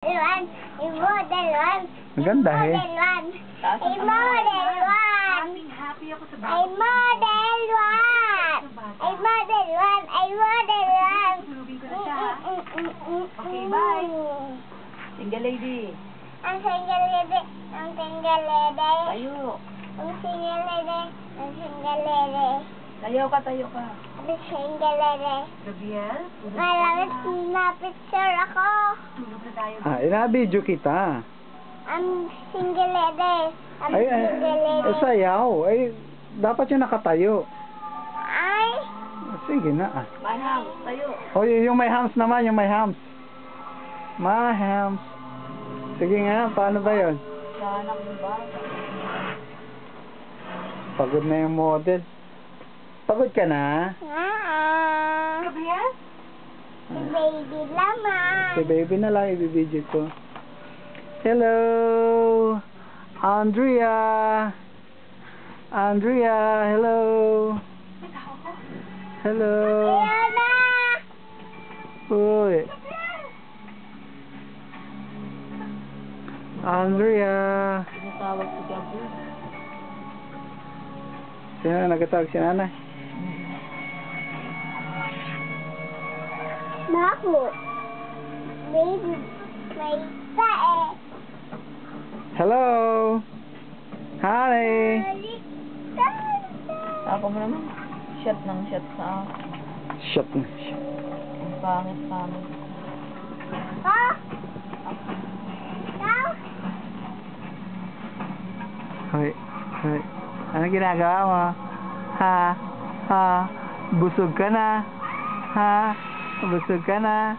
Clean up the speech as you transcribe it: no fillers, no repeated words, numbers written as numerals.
One, model one. Maganda eh. Model one. Model one. Happy ako sa Ay model one. Ay model one. Ay model one. Sulubin ko na siya, ha? Okay, bye. Single lady. Ang single lady. Ang single lady. Tayo. Ang single lady. Ang single lady. Tayo ka, tayo ka. Ang single lady. Gabriel? Malamit na picture ako. Tulog na tayo. Inabidyo kita. Ang single lady. Ang Ay, single lady. sayaw. Ay, dapat yung nakatayo. Ay. Sige na. Manang, tayo. O, yung may hams naman, yung may hams. My hams. Sige nga, paano ba yun? Sa anak mo ba? Pagod na yung model. Pagod ka na? Gabriel? Si baby lamang. Si baby na lang ibibidyo ko. Hello! Andrea! Andrea, hello! Hello! Ayan na. Uy! Andrea! Tinatawag si Gabriel. Sino na nagtatawag si nanay? Naku. Baby. May tae. Hello! Hi! Ako mo naman. Shot ng shot sa akin. Shut na siya. Ang pangit. Ha? Ikaw? Hoy, hoy. Ano ginagawa mo? Ha? Ha? Busog ka na? Ha? Busog ka na?